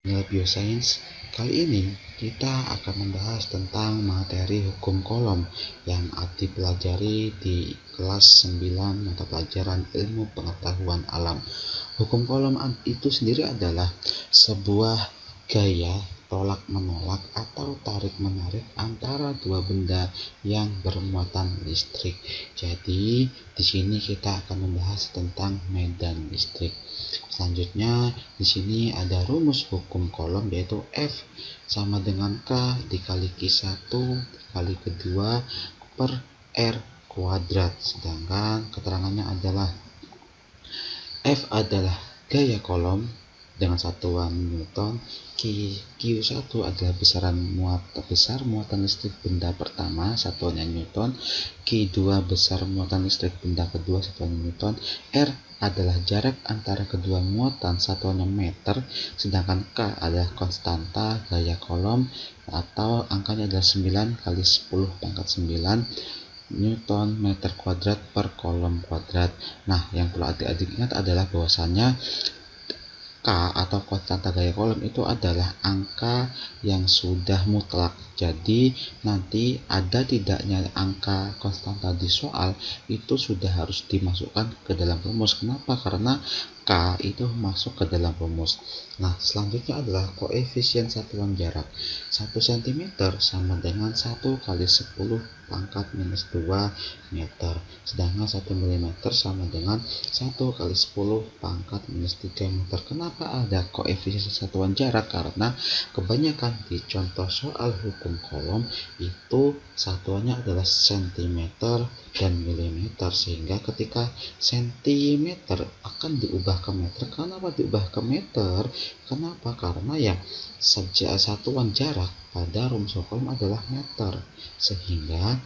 Nilai Biosains. Kali ini kita akan membahas tentang materi hukum kolom yang dipelajari di kelas 9 mata pelajaran ilmu pengetahuan alam. Hukum kolom itu sendiri adalah sebuah gaya tolak-menolak atau tarik-menarik antara dua benda yang bermuatan listrik. Jadi, di sini kita akan membahas tentang medan listrik. Selanjutnya, di sini ada rumus hukum kolom yaitu F sama dengan K dikali Q1 dikali Q2 per R kuadrat. Sedangkan keterangannya adalah F adalah gaya kolom dengan satuan Newton, Q1 adalah besar muatan listrik benda pertama, satuannya Newton, Q2 besar muatan listrik benda kedua, satuannya Newton, R adalah jarak antara kedua muatan, satuannya meter, sedangkan K adalah konstanta gaya kolom atau angkanya adalah 9 kali 10 pangkat 9 Newton meter kuadrat per kolom kuadrat. Nah, yang perlu adik-adik ingat adalah bahwasannya K atau konstanta gaya kolom itu adalah angka yang sudah mutlak. Jadi nanti ada tidaknya angka konstanta di soal itu sudah harus dimasukkan ke dalam rumus. Kenapa? Karena K itu masuk ke dalam rumus. Nah, selanjutnya adalah koefisien satuan jarak. 1 cm sama dengan 1 kali 10 pangkat minus 2 meter. Sedangkan 1 mm sama dengan 1 kali 10 pangkat minus 3 meter. Kenapa ada koefisien satuan jarak? Karena kebanyakan di contoh soal hukum kolom itu satuannya adalah cm dan milimeter, sehingga ketika cm akan diubah ke meter. Kenapa diubah ke meter? Kenapa? Karena ya satuan jarak pada rumus kolom adalah meter, sehingga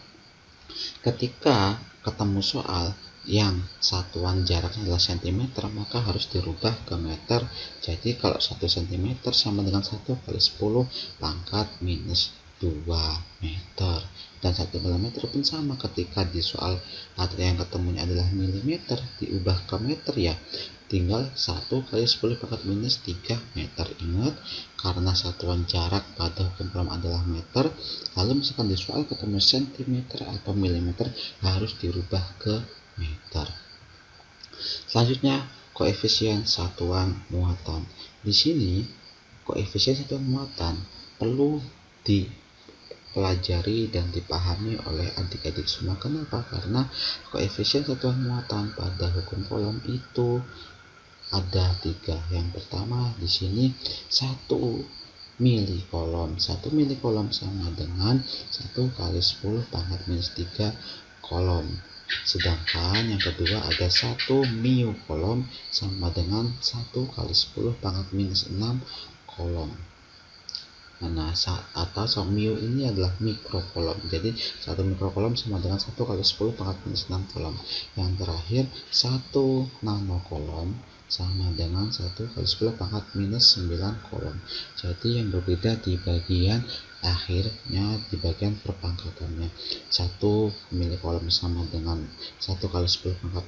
ketika ketemu soal yang satuan jaraknya adalah cm, maka harus dirubah ke meter. Jadi kalau 1 cm sama dengan 1 kali 10 pangkat minus 2 meter. Dan 1 mm pun sama, ketika di soal atau yang ketemunya adalah milimeter diubah ke meter, ya tinggal 1 kali 10 pangkat minus 3 meter. Ingat, karena satuan jarak pada hukum kolom adalah meter, lalu misalkan di soal ketemu cm atau milimeter harus dirubah ke meter. Selanjutnya, koefisien satuan muatan. Di sini koefisien satuan muatan perlu dipelajari dan dipahami oleh adik-adik semua. Kenapa? Karena koefisien satuan muatan pada hukum kolom itu ada 3. Yang pertama di sini 1 mili kolom. 1 mili kolom sama dengan 1 kali 10 pangkat minus 3 kolom. Sedangkan yang kedua ada 1 miu kolom sama dengan 1 kali 10 pangkat minus 6 kolom. Nah, atau miu ini adalah mikrokolom. Jadi 1 mikrokolom sama dengan 1 kali 10 pangkat minus 6 kolom. Yang terakhir 1 nanokolom sama dengan 1 kali 10 pangkat minus 9 kolom. Jadi yang berbeda di bagian akhirnya, di bagian perpangkatannya. 1 milikolom sama dengan 1 kali 10 pangkat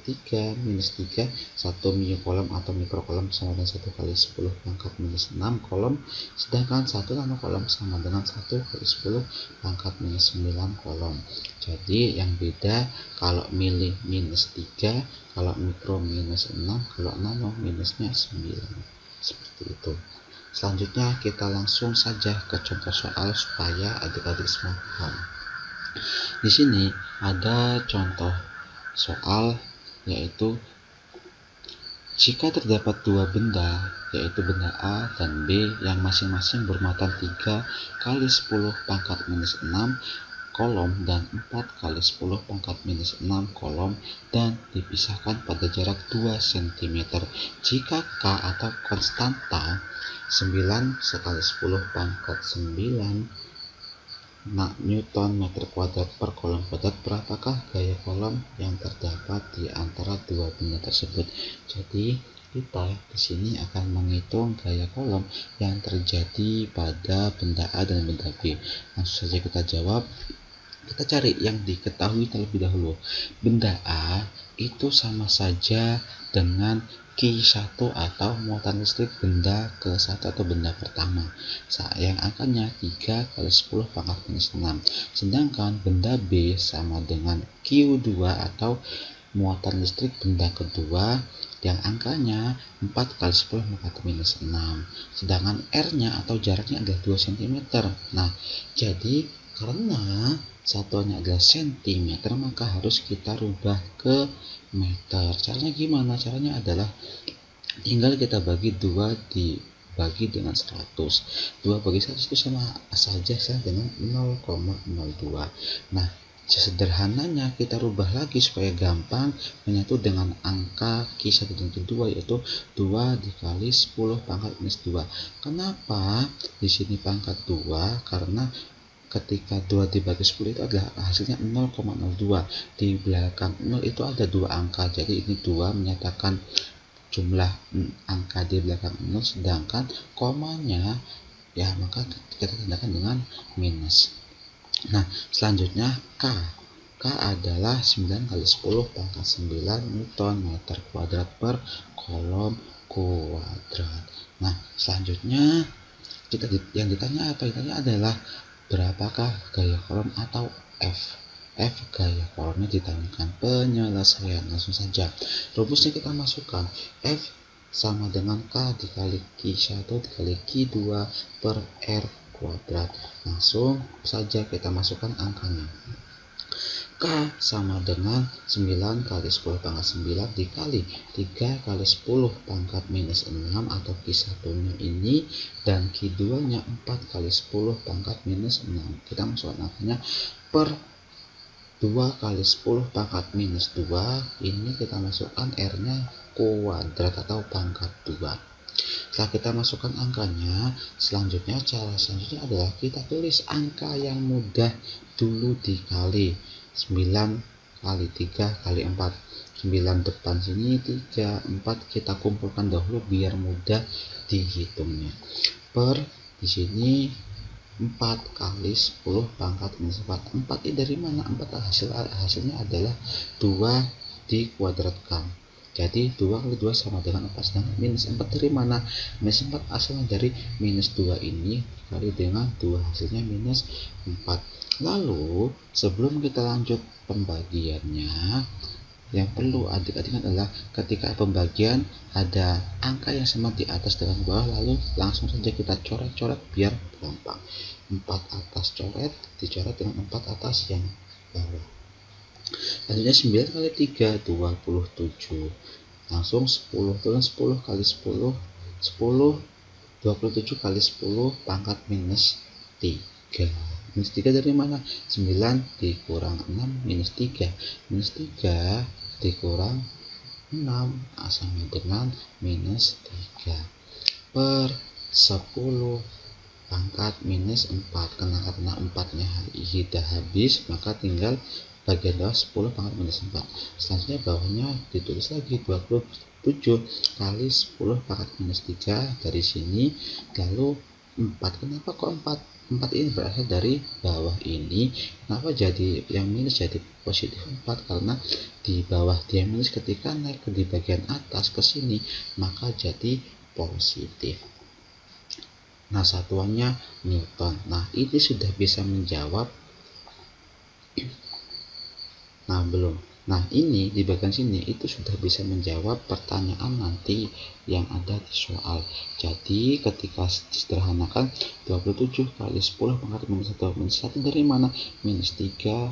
3 minus 3. 1 miukolom atau mikrokolom sama dengan 1 kali 10 pangkat minus 6 kolom. Sedangkan 1 nanokolom sama dengan 1 kali 10 pangkat minus 9 kolom. Jadi yang beda, kalau mili minus 3, kalau mikro minus 6, kalau nano minusnya 9. Seperti itu. Selanjutnya kita langsung saja ke contoh soal supaya adik-adik semua paham. Di sini ada contoh soal, yaitu jika terdapat dua benda, yaitu benda A dan B yang masing-masing bermuatan 3 kali 10 pangkat minus 6 kolom dan 4 kali 10 pangkat minus 6 kolom dan dipisahkan pada jarak 2 cm. Jika K atau konstanta 9 sekali 10 pangkat 9 Newton meter kuadrat per kolom kuadrat, berapakah gaya kolom yang terdapat di antara dua benda tersebut? Jadi kita di sini akan menghitung gaya kolom yang terjadi pada benda A dan benda B. Langsung saja kita jawab. Kita cari yang diketahui terlebih dahulu. Benda A itu sama saja dengan Q1 atau muatan listrik benda ke-1 atau benda pertama. Yang angkanya 3 kali 10 pangkat minus 6. Sedangkan benda B sama dengan Q2 atau muatan listrik benda kedua yang angkanya 4 kali 10 pangkat minus 6. Sedangkan R-nya atau jaraknya adalah 2 cm. Nah, jadi karena satuannya adalah cm, maka harus kita rubah ke meter. Caranya gimana? Caranya adalah tinggal kita bagi 2 dibagi dengan 100. 2 bagi 100 itu sama saja dengan 0,02. Nah, sederhananya kita rubah lagi supaya gampang menyatu dengan angka Q1 dan Q2, yaitu 2 dikali 10 pangkat minus 2. Kenapa di sini pangkat 2? Karena ketika 2 dibagi 10 itu adalah hasilnya 0,02. Di belakang 0 itu ada 2 angka. Jadi ini 2 menyatakan jumlah angka di belakang 0, sedangkan komanya ya maka kita tandakan dengan minus. Nah, selanjutnya K. K adalah 9 kali 10 pangkat 9 Newton meter kuadrat per kolom kuadrat. Nah, selanjutnya yang ditanya apa? Yang ditanya adalah berapakah gaya kolom atau F. F gaya kolomnya ditanyakan. Penyelesaian langsung saja. Rumusnya kita masukkan. F sama dengan K dikali Q1 dikali Q2 per R kuadrat. Langsung saja kita masukkan angkanya. K sama dengan 9 kali 10 pangkat 9 dikali 3 kali 10 pangkat minus 6 atau Q1 nya ini, dan Q2 nya 4 kali 10 pangkat minus 6. Kita masukkan angkanya per 2 kali 10 pangkat minus 2. Ini kita masukkan R nya kuadrat atau pangkat 2. Setelah kita masukkan angkanya, cara selanjutnya adalah kita tulis angka yang mudah dulu dikali 9 kali 3 kali 4. 9 depan sini 3, 4 kita kumpulkan dahulu biar mudah dihitungnya. Per di sini 4 kali 10 pangkat minus 4. 4 ini dari mana? 4 hasilnya adalah 2 dikuadratkan. Jadi 2 kali 2 sama dengan 4. Sedangkan minus 4 dari mana? Minus 4 asalnya dari minus 2 ini kali dengan 2, hasilnya minus 4. Lalu sebelum kita lanjut pembagiannya, yang perlu adik-adik adalah ketika pembagian ada angka yang sama di atas dengan bawah, lalu langsung saja kita coret-coret biar gampang. 4 atas coret dicoret dengan 4 atas yang bawah. Selanjutnya 9 kali 3 27. Langsung 10 turun 10 kali 10 10 27 kali 10 pangkat minus 3. Minus 3 dari mana? 9 dikurang 6 minus 3. Minus 3 dikurang 6 sama dengan minus 3 per 10 pangkat minus 4. Karena 4 nya sudah habis, maka tinggal bagian bawah 10 pangkat minus 4. Selanjutnya bawahnya ditulis lagi 27 kali 10 pangkat minus 3 dari sini. Lalu 4, kenapa kok 4? 4 ini berasal dari bawah ini. Kenapa jadi yang minus jadi positif 4? Karena di bawah dia minus, ketika naik ke di bagian atas ke sini maka jadi positif. Nah, satuannya Newton. Nah, ini sudah bisa menjawab. Nah, belum. Nah, ini di bagian sini itu sudah bisa menjawab pertanyaan nanti yang ada di soal. Jadi, ketika disederhanakan 27 kali 10 pangkat minus 1. Minus 1 dari mana? Minus 3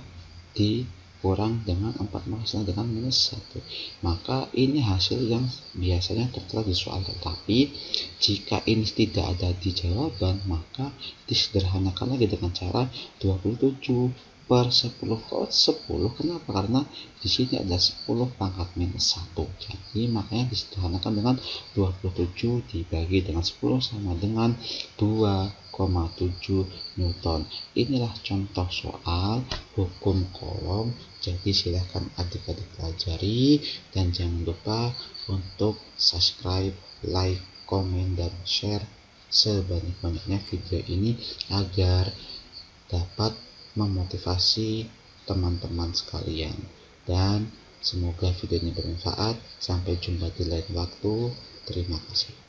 dikurang dengan 4 sama dengan minus 1. Maka ini hasil yang biasanya tertera di soal. Tetapi, jika ini tidak ada di jawaban, maka disederhanakan lagi dengan cara 27 per 10. Kok 10? Kenapa? Karena di sini ada 10 pangkat minus 1. Jadi makanya disederhanakan dengan 27 dibagi dengan 10 sama dengan 2,7 Newton. Inilah contoh soal hukum kolom. Jadi silahkan adik-adik pelajari, dan jangan lupa untuk subscribe, like, komen, dan share sebanyak-banyaknya video ini agar dapat memotivasi teman-teman sekalian. Dan semoga videonya bermanfaat. Sampai jumpa di lain waktu. Terima kasih.